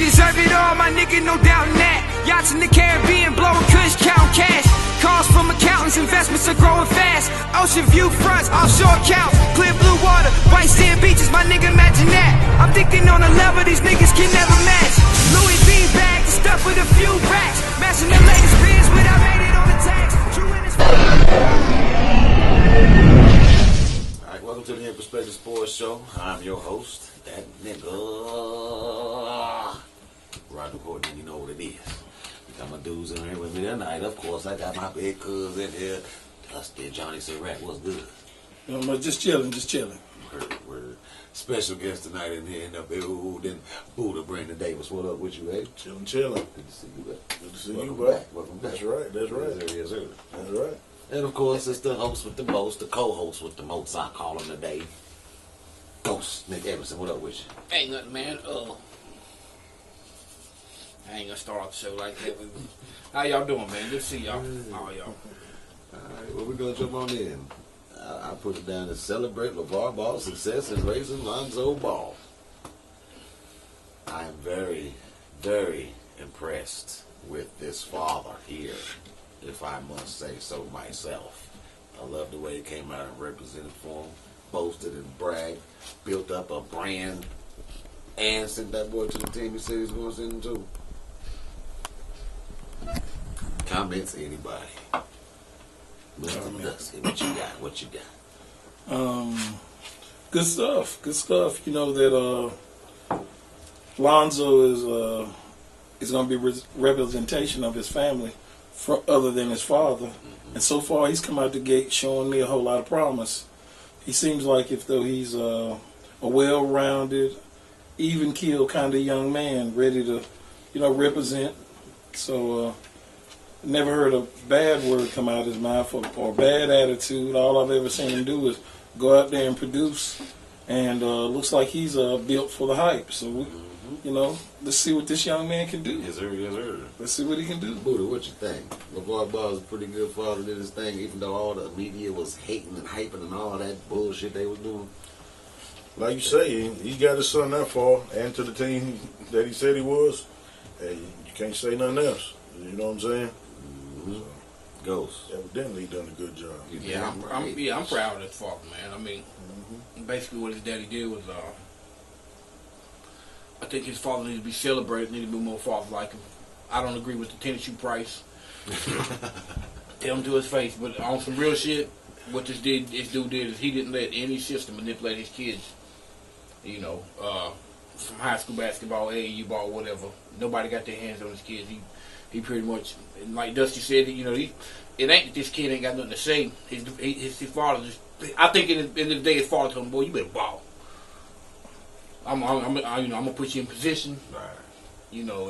deserve it all, my nigga, no doubt in that. Yachts in the Caribbean, blowing kush, count cash. Calls from accountants, investments are growing fast. Ocean view fronts, offshore accounts, clear blue water, white sand beaches, my nigga, imagine that. I'm thinking on a level these niggas can never match. Louis V bag, stuff with a few racks. Matching the latest biz without made it on the tax. True in his Alright, welcome to the In Perspective Sports Show. I'm your host, that nigga Roger Courtney, you know what it is. Got my dudes in here with me tonight. Of course, I got my big cuz in here. Dusty Johnny Surratt, what's good? Just chilling. Word. Special guest tonight in here in the building. Buddha Brandon Davis, what up with you, eh? Chilling. Good to see you back. Good to see Welcome you back. Welcome back. That's right. Yes, sir. That's right. And of course, it's the host with the most, the co-host with the most, I call him today. Ghost, Nick Everson, what up with you? Ain't nothing, man. I ain't gonna start off the show like that. How y'all doing, man? Good to see y'all. All y'all. Alright, well, we're going to jump on in. I put it down to celebrate Lavar Ball success in raising Lonzo Ball. I am very, very impressed with this father here, if I must say so myself. I love the way he came out and represented for him, boasted and bragged, built up a brand, and sent that boy to the team he said he was going to send him to. Comments, anybody? Mr. Dusty, what you got? Good stuff. You know that Lonzo is going to be representation of his family, other than his father. Mm-hmm. And so far, he's come out the gate showing me a whole lot of promise. He seems like he's a well-rounded, even-keeled kind of young man, ready to, represent. So. Never heard a bad word come out of his mouth or bad attitude. All I've ever seen him do is go out there and produce. And looks like he's built for the hype. So, let's see what this young man can do. Yes, sir. Let's see what he can do. Buddha, what you think? LeVar Ball is a pretty good father, did his thing, even though all the media was hating and hyping and all that bullshit they was doing. Like you say, he got his son that far and to the team that he said he was. Hey, you can't say nothing else. You know what I'm saying? Mm-hmm. So, Ghost. Evidently, he done a good job. I'm proud of his father, man. I mean, basically what his daddy did was, I think his father needs to be celebrated, needs to be more father like him. I don't agree with the tennis shoe price. Tell him to his face, but on some real shit, what this dude did is he didn't let any system manipulate his kids. From high school basketball, AAU ball, whatever. Nobody got their hands on his kids. He pretty much, like Dusty said, it ain't that this kid ain't got nothing to say. His father just, I think in the day his father told him, boy, you better ball. I'm gonna put you in position, right.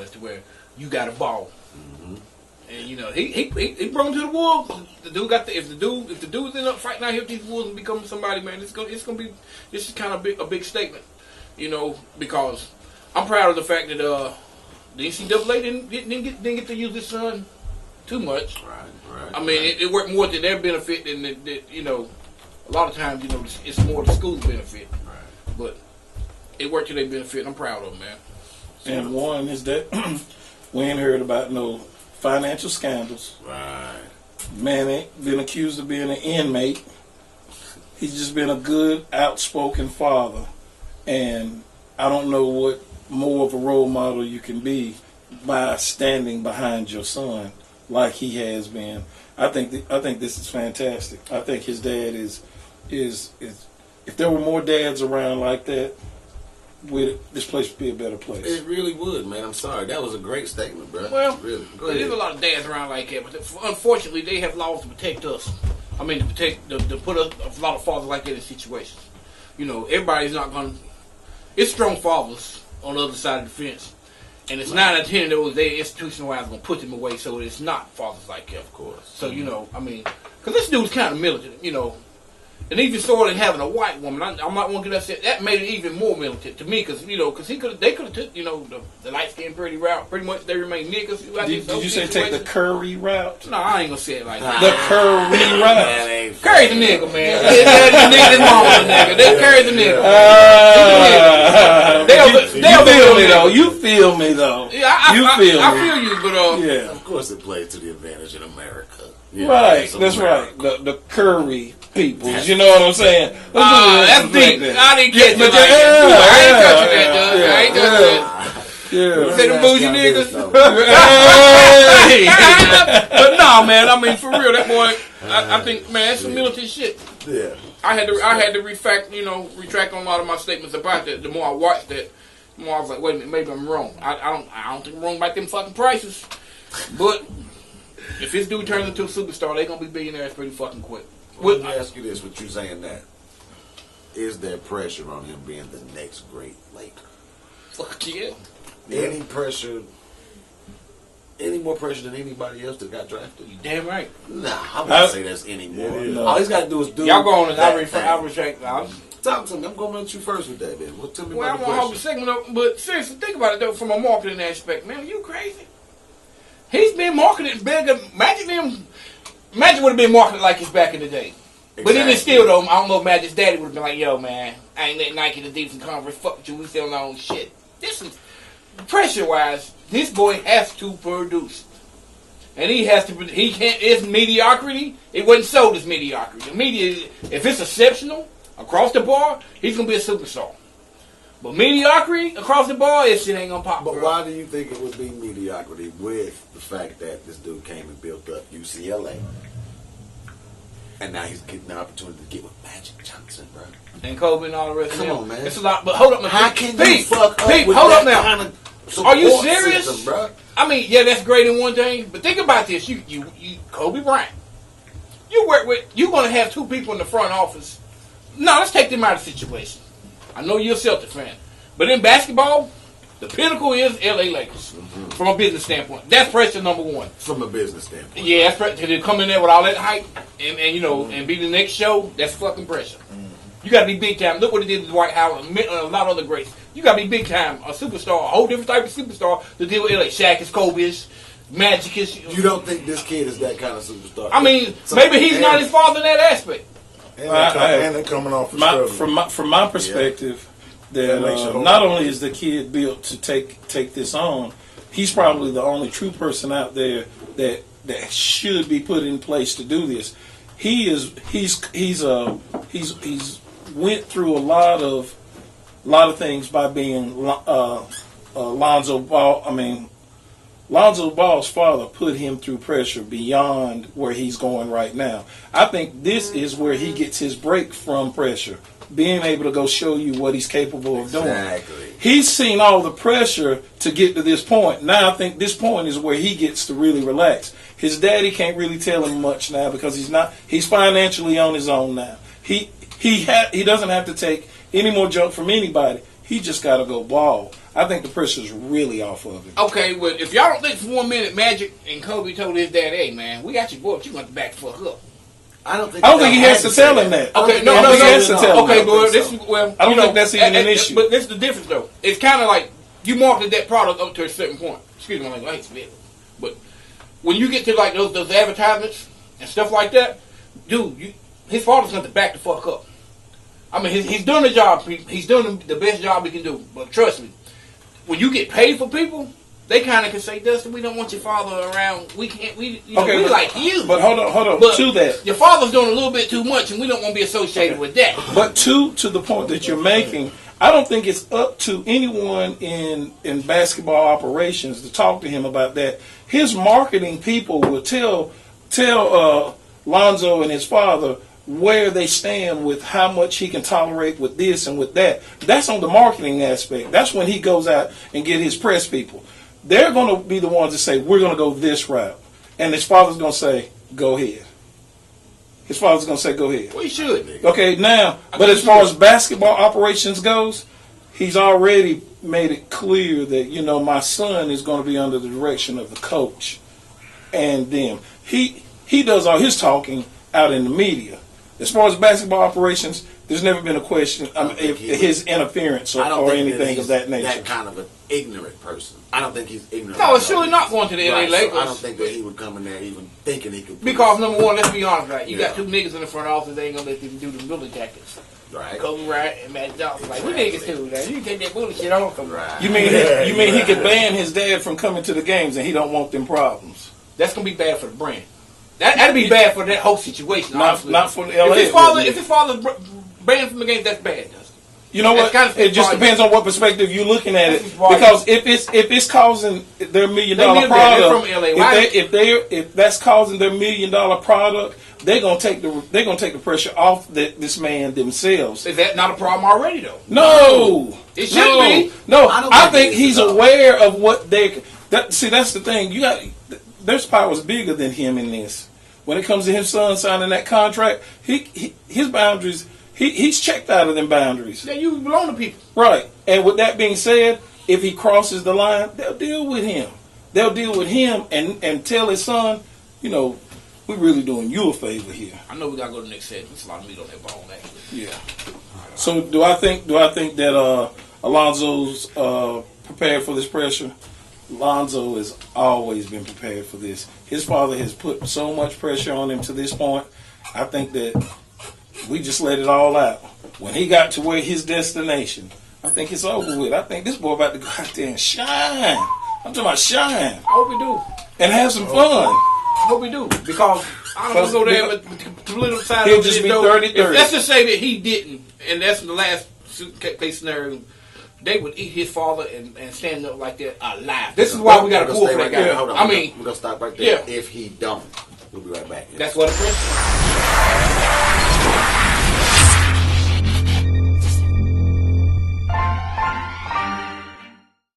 As to where you got a ball. Mm-hmm. And he brought him to the wolves. The dude got if the dudes end up fighting out here with these wolves and becoming somebody, man, this is kind of a big statement, because I'm proud of the fact that the NCAA didn't get to use this son too much. Right. I mean, it worked more to their benefit than a lot of times, it's more the school's benefit. Right. But it worked to their benefit. I'm proud of them, man. And one is that we ain't heard about no financial scandals. Right. Man ain't been accused of being an inmate. He's just been a good, outspoken father. And I don't know what more of a role model you can be by standing behind your son like he has been. I think this is fantastic. I think his dad is if there were more dads around like that, this place would be a better place. It really would, man. I'm sorry. That was a great statement, bro. Well, really. There's a lot of dads around like that, but unfortunately they have laws to protect us. I mean, to put a lot of fathers like that in situations. Everybody's not going to... It's strong fathers on the other side of the fence. And it's 9 out of 10 of those, they institutionalized going to put them away, so it's not fathers like that. Of course. So, because this dude's kind of militant, And even so, than having a white woman, I might want to get upset. That made it even more militant to me, because they could have took the light skinned pretty route. Pretty much, they remain niggas. Did you say take the Curry route? No, I ain't gonna say it like that. The Curry route. Curry the nigga, man. They Curry the nigga. You feel me though. Yeah, I feel you, but yeah. Of course, it plays to the advantage in America. Yeah, right, that's right. The Curry peoples, you know what I'm saying? That's deep. I didn't catch it. I ain't touching that, Doug. I ain't touching that. Yeah. Say them bougie niggas. But nah, man. I mean, for real, that boy. I think, man, that's some militant shit. Yeah. I had to retract on a lot of my statements about that. The more I watched that, the more I was like, wait a minute, maybe I'm wrong. I don't think I'm wrong about them fucking prices. But if this dude turns into a superstar, they gonna be billionaires pretty fucking quick. Well, let me ask you this: with you saying that, is there pressure on him being the next great Laker? Fuck yeah. Any pressure? Any more pressure than anybody else that got drafted? You damn right. Nah, I wouldn't say that's any more. No. All he's got to do is do. Y'all go on and I that retract. Talk to me. I'm going to let you first with that, then. Well, tell me Well, I about the want to hold the question. segment up, but seriously, think about it though from a marketing aspect. Man, you crazy? He's been marketed bigger. Imagine would have been marketed like this back in the day. Exactly. But even still, though, I don't know if Magic's daddy would have been like, "Yo, man, I ain't letting Nike, the Adidas, and Converse fuck with you. We selling our own shit." This is pressure-wise. This boy has to produce, and he has to. He can't. It's mediocrity. It wasn't sold as mediocrity. The media, if it's exceptional across the board, he's gonna be a superstar. But mediocrity across the board, this shit ain't gonna pop. But why do you think it would be mediocrity with the fact that this dude came and built up UCLA? And now he's getting the opportunity to get with Magic Johnson, bro. And Kobe and all the rest of them. Come on, man. It's a lot, but hold up, man. How can you Pete, fuck up Pete, with hold that up now. kind of support Are you serious? system, bro? I mean, yeah, that's great in one thing, but think about this. You Kobe Bryant. You're gonna have two people in the front office. No, let's take them out of the situation. I know you're a Celtic fan, but in basketball, the pinnacle is LA Lakers from a business standpoint. That's pressure number one. From a business standpoint. Yeah, that's pressure. To come in there with all that hype and be the next show. That's fucking pressure. You got to be big time. Look what he did to Dwight Howard and a lot of other greats. You got to be big time, a superstar, a whole different type of superstar to deal with LA. Shaq is, Kobe is, Magic is. You don't think this kid is that kind of superstar? I mean, maybe he's not his father in that aspect. And they're coming off from my perspective, that not only is the kid built to take this on, he's probably the only true person out there that should be put in place to do this. He's went through a lot of things by being Lonzo Ball. I mean, Lonzo Ball's father put him through pressure beyond where he's going right now. I think this is where he gets his break from pressure, being able to go show you what he's capable of doing. Exactly. He's seen all the pressure to get to this point. Now I think this point is where he gets to really relax. His daddy can't really tell him much now because he's financially on his own now. He doesn't have to take any more junk from anybody. He just got to go ball. I think the pressure's really off of him. Okay, well, if y'all don't think for 1 minute Magic and Kobe told his dad, "Hey, man, we got your boy, but you got to back the fuck up." I don't think he has to tell him that. Okay, he has to tell him okay, that. but I don't think that's even an issue. But this is the difference, though. It's kind of like you marketed that product up to a certain point. Excuse me, I hate to it, but when you get to like those advertisements and stuff like that, dude, his father's going to back the fuck up. I mean, he's doing the job. He's doing the best job he can do. But trust me, when you get paid for people, they kind of can say, "Dustin, we don't want your father around. We can't. We like you." But hold on. But to that, your father's doing a little bit too much, and we don't want to be associated with that. But to the point that you're making, I don't think it's up to anyone in basketball operations to talk to him about that. His marketing people will tell Lonzo and his father where they stand with how much he can tolerate with this and with that. That's on the marketing aspect. That's when he goes out and get his press people. They're going to be the ones that say, "We're going to go this route." And his father's going to say, "Go ahead." His father's going to say, "Go ahead." Well, he should. Okay, now, but as far as basketball operations goes, he's already made it clear that, my son is going to be under the direction of the coach and them. He does all his talking out in the media. As far as basketball operations, there's never been a question if his interference or anything of that nature. That kind of an ignorant person. I don't think he's ignorant. No, it's surely not going to the LA Lakers. So I don't think that he would come in there even thinking he could. Because number one, let's be honest, right? You got two niggas in the front office. They ain't gonna let them do the bully tactics. Right. Kobe Bryant and Matt Johnson. Like, we niggas too, man. You can take that bully shit on from Right. You mean he could ban his dad from coming to the games and he don't want them problems? That's gonna be bad for the brand. That'd be bad for that whole situation. Not for the LA. If his father's banned from the game, that's bad. You know what? It just depends on what perspective you're looking at it. Because if it's causing their $1 million product, if that's causing their $1 million product, they're gonna take the pressure off this man themselves. Is that not a problem already though? No, it should be. No, I think he's aware of what they. See, that's the thing. There's powers bigger than him in this. When it comes to his son signing that contract, his boundaries. He's checked out of them boundaries. Yeah, you belong to people. Right. And with that being said, if he crosses the line, they'll deal with him. They'll deal with him and tell his son, we're really doing you a favor here. I know we gotta go to the next segment. There's a lot of meat on that bone, actually. Yeah. So do I think that Alonzo's prepared for this pressure? Lonzo has always been prepared for this. His father has put so much pressure on him to this point. I think that we just let it all out. When he got to where his destination, I think it's over with. I think this boy about to go out there and shine. I'm talking about shine. I hope we do. And have some fun. I hope we do. Because I don't want to go there with the political side he'll of just it. be 30-30. Let's just say that he didn't, and that's the last case scenario. They would eat his father and stand up like that alive. This is why we got to pull for that guy. Hold on. We're going to stop right there. Yeah. If he don't, we'll be right back. That's what the question is.